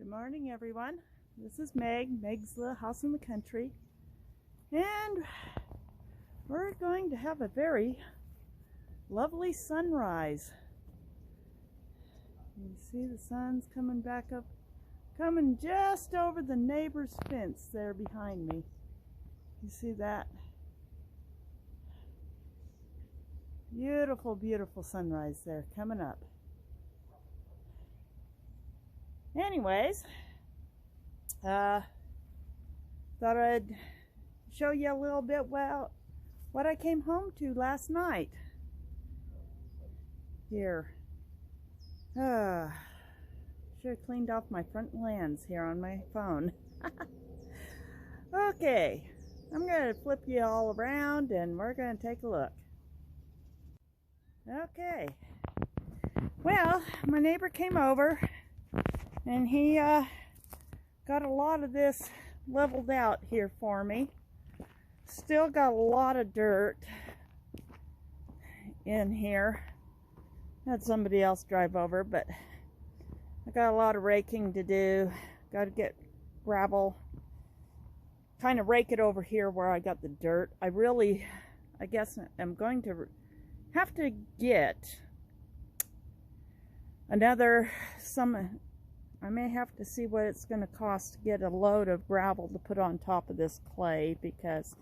Good morning, everyone. This is Meg's Little House in the Country, and we're going to have a very lovely sunrise. You see the sun's coming back up, coming just over the neighbor's fence there behind me. You see that? Beautiful, beautiful sunrise there coming up. Anyways, thought I'd show you a little bit about what I came home to last night. Here. Should have cleaned off my front lens here on my phone. Okay, I'm going to flip you all around and we're going to take a look. Okay. Well, my neighbor came over and he got a lot of this leveled out here for me. Still got a lot of dirt in here. Had somebody else drive over, but I got a lot of raking to do. Got to get gravel, kind of rake it over here where I got the dirt. I guess I'm going to have to get I may have to see what it's going to cost to get a load of gravel to put on top of this clay, because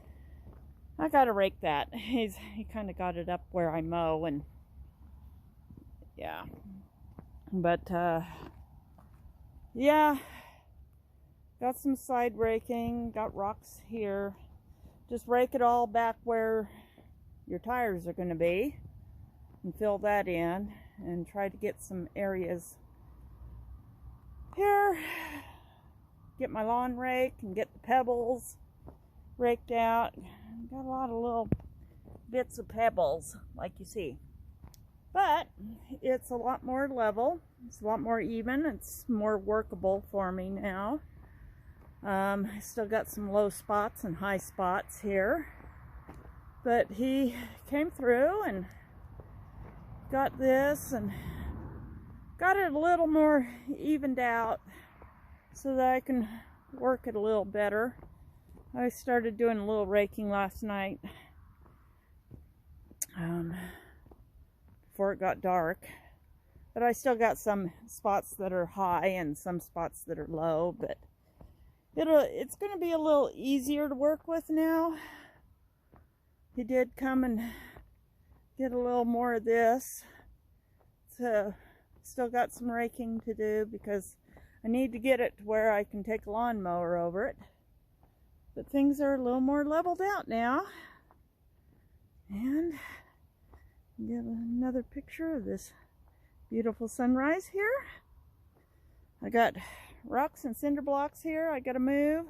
I got to rake that. He kind of got it up where I mow, and yeah. But yeah, got some side raking, got rocks here. Just rake it all back where your tires are going to be and fill that in, and try to get some areas here, get my lawn rake and get the pebbles raked out. Got a lot of little bits of pebbles like you see, but it's a lot more level, it's a lot more even, it's more workable for me now. I still got some low spots and high spots here, but he came through and got this and got it a little more evened out so that I can work it a little better. I started doing a little raking last night before it got dark, but I still got some spots that are high and some spots that are low, but it's going to be a little easier to work with now. He did come and get a little more of this, so still got some raking to do because I need to get it to where I can take a lawnmower over it. But things are a little more leveled out now. And get another picture of this beautiful sunrise here. I got rocks and cinder blocks here I gotta move.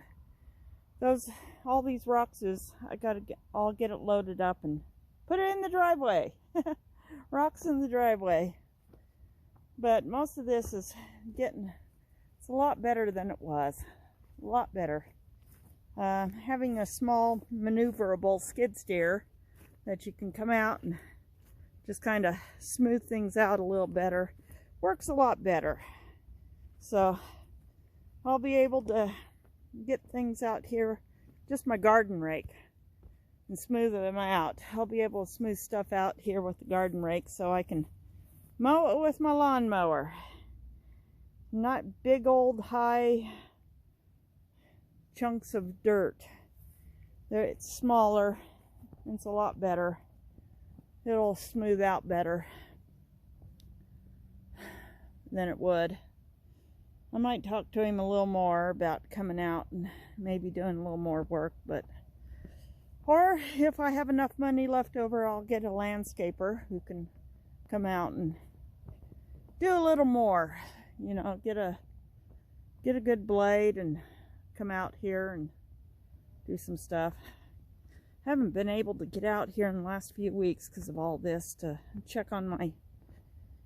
All these rocks I gotta all get it loaded up and put it in the driveway. Rocks in the driveway. But most of this it's a lot better than it was. A lot better. Having a small maneuverable skid steer that you can come out and just kind of smooth things out a little better works a lot better. So I'll be able to get things out here, just my garden rake, and smooth them out. I'll be able to smooth stuff out here with the garden rake so I can mow it with my lawnmower. Not big old high chunks of dirt. It's smaller. It's a lot better. It'll smooth out better than it would. I might talk to him a little more about coming out and maybe doing a little more work, or if I have enough money left over, I'll get a landscaper who can come out and do a little more, you know, get a good blade and come out here and do some stuff. Haven't been able to get out here in the last few weeks because of all this to check on my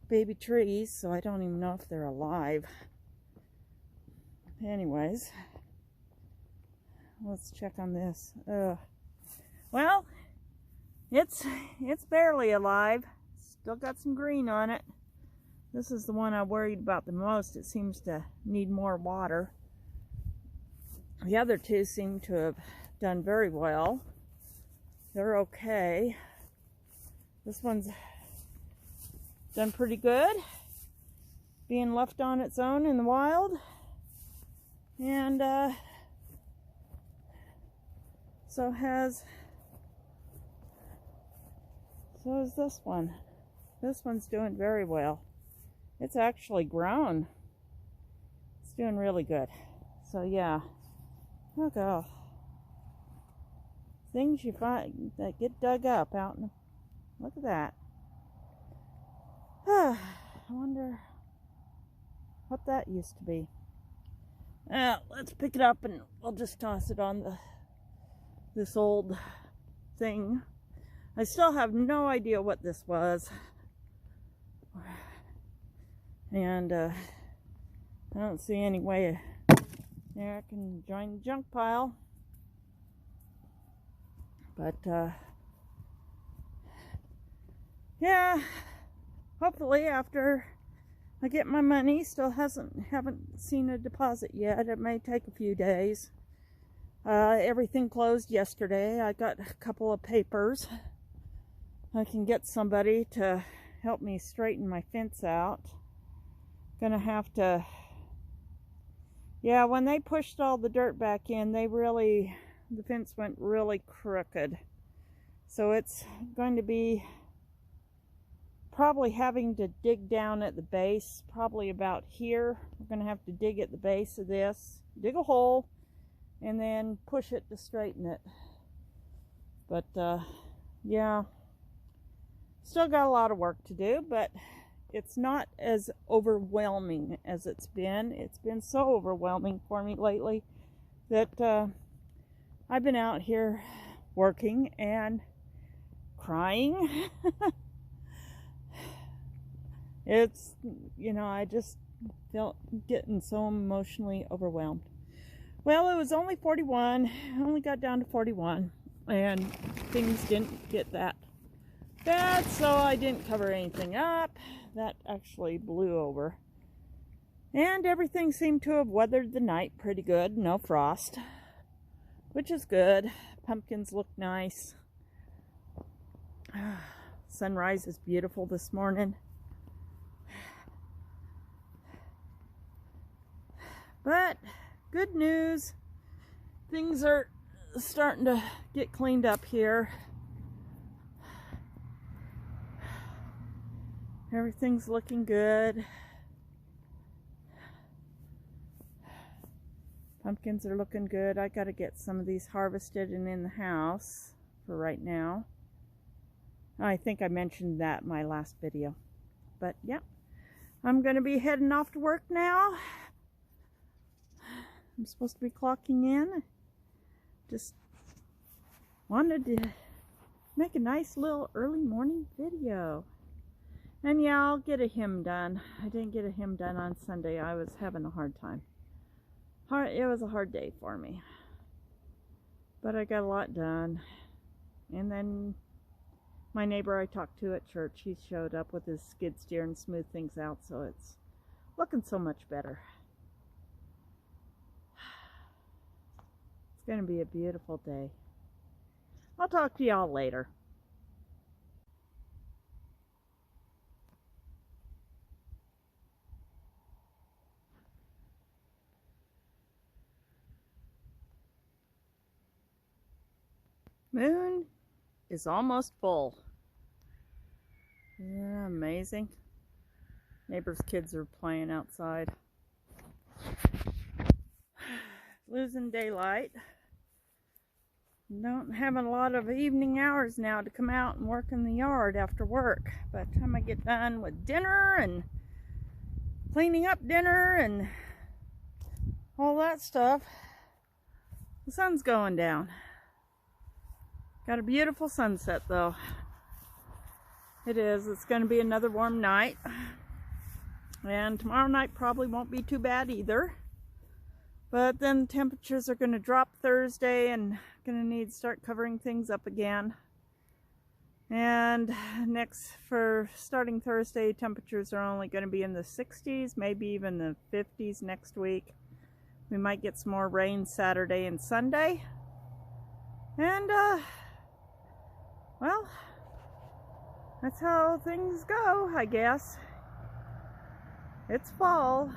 baby trees, so I don't even know if they're alive. Anyways, let's check on this. Well, it's barely alive. Still got some green on it. This is the one I worried about the most. It seems to need more water. The other two seem to have done very well. They're okay. This one's done pretty good, being left on its own in the wild. And so is this one. This one's doing very well. It's actually grown. It's doing really good. So yeah. Oh god. Things you find that get dug up out in, look at that. I wonder what that used to be. Let's pick it up and we'll just toss it on this old thing. I still have no idea what this was. And I don't see any way there I can join the junk pile. But yeah, hopefully after I get my money, still haven't seen a deposit yet. It may take a few days. Everything closed yesterday. I got a couple of papers. I can get somebody to help me straighten my fence out. Gonna have to, yeah, when they pushed all the dirt back in, the fence went really crooked. So it's going to be probably having to dig down at the base, probably about here. We're going to have to dig at the base of this, dig a hole, and then push it to straighten it. But yeah, still got a lot of work to do, but it's not as overwhelming as it's been. It's been so overwhelming for me lately that I've been out here working and crying. It's, you know, I just felt getting so emotionally overwhelmed. Well, it was only 41. I only got down to 41, and things didn't get that bad, so I didn't cover anything up. That actually blew over. And everything seemed to have weathered the night pretty good. No frost, which is good. Pumpkins look nice. Sunrise is beautiful this morning. But good news, things are starting to get cleaned up here. Everything's looking good. Pumpkins are looking good. I got to get some of these harvested and in the house for right now. I think I mentioned that in my last video. But yeah, I'm going to be heading off to work now. I'm supposed to be clocking in. Just wanted to make a nice little early morning video. And yeah, I'll get a hymn done. I didn't get a hymn done on Sunday. I was having a hard time. It was a hard day for me. But I got a lot done. And then my neighbor I talked to at church, he showed up with his skid steer and smoothed things out, so it's looking so much better. It's going to be a beautiful day. I'll talk to y'all later. Moon is almost full. Isn't that amazing? Neighbor's kids are playing outside. Losing daylight. Don't having a lot of evening hours now to come out and work in the yard after work. By the time I get done with dinner and cleaning up dinner and all that stuff, the sun's going down. Got a beautiful sunset though. It is. It's going to be another warm night. And tomorrow night probably won't be too bad either. But then temperatures are going to drop Thursday and going to need to start covering things up again. And next, for starting Thursday, temperatures are only going to be in the 60s, maybe even the 50s next week. We might get some more rain Saturday and Sunday. And, well, that's how things go, I guess. It's fall.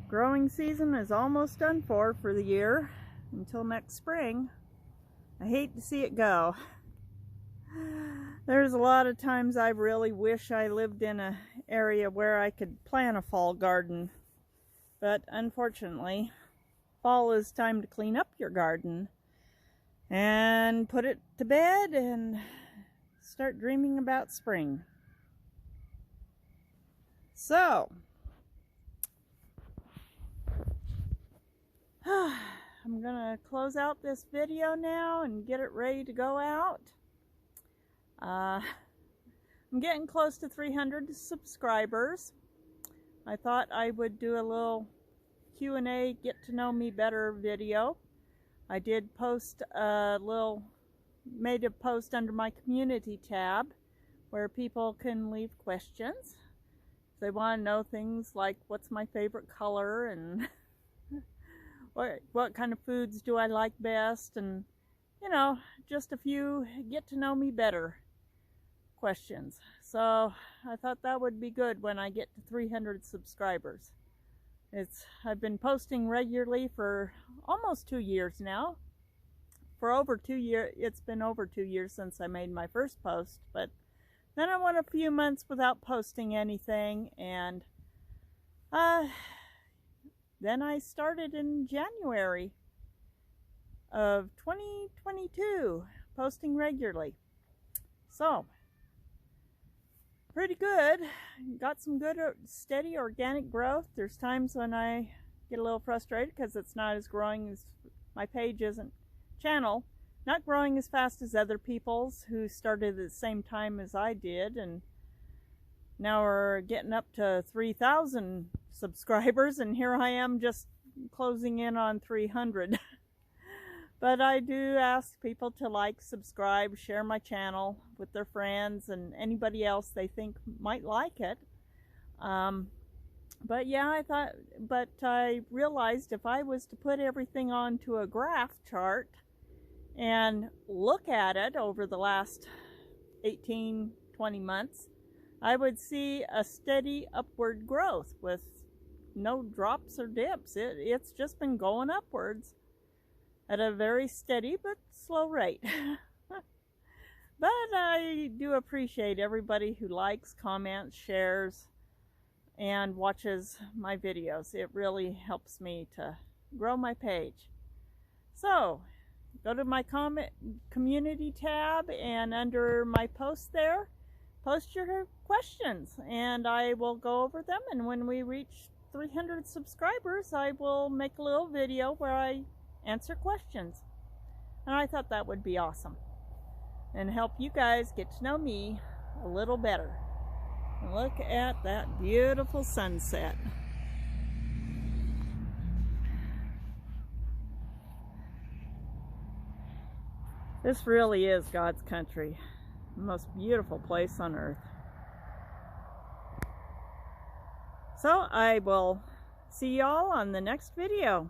Growing season is almost done for the year until next spring. I hate to see it go. There's a lot of times I really wish I lived in an area where I could plant a fall garden. But unfortunately, fall is time to clean up your garden and put it to bed and start dreaming about spring. So, I'm gonna close out this video now and get it ready to go out. I'm getting close to 300 subscribers. I thought I would do a little Q&A, get to know me better video. I did post made a post under my community tab where people can leave questions. If they want to know things like what's my favorite color and what kind of foods do I like best, and you know, just a few get to know me better questions. So I thought that would be good when I get to 300 subscribers. I've been posting regularly for almost 2 years now. For over 2 years, it's been over 2 years since I made my first post, but then I went a few months without posting anything, and then I started in January of 2022 posting regularly. So pretty good. Got some good steady organic growth. There's times when I get a little frustrated because it's not as growing as my page channel not growing as fast as other people's who started at the same time as I did, and now we're getting up to 3,000 subscribers, and here I am just closing in on 300. But I do ask people to like, subscribe, share my channel with their friends and anybody else they think might like it. But yeah, I realized if I was to put everything onto a graph chart and look at it over the last 18, 20 months, I would see a steady upward growth with no drops or dips. It's just been going upwards at a very steady but slow rate. But I do appreciate everybody who likes, comments, shares, and watches my videos. It really helps me to grow my page. So go to my community tab, and under my post there, post your questions and I will go over them, and when we reach 300 subscribers I will make a little video where I answer questions. And I thought that would be awesome and help you guys get to know me a little better. And look at that beautiful sunset. This really is God's country, the most beautiful place on earth. So I will see y'all on the next video.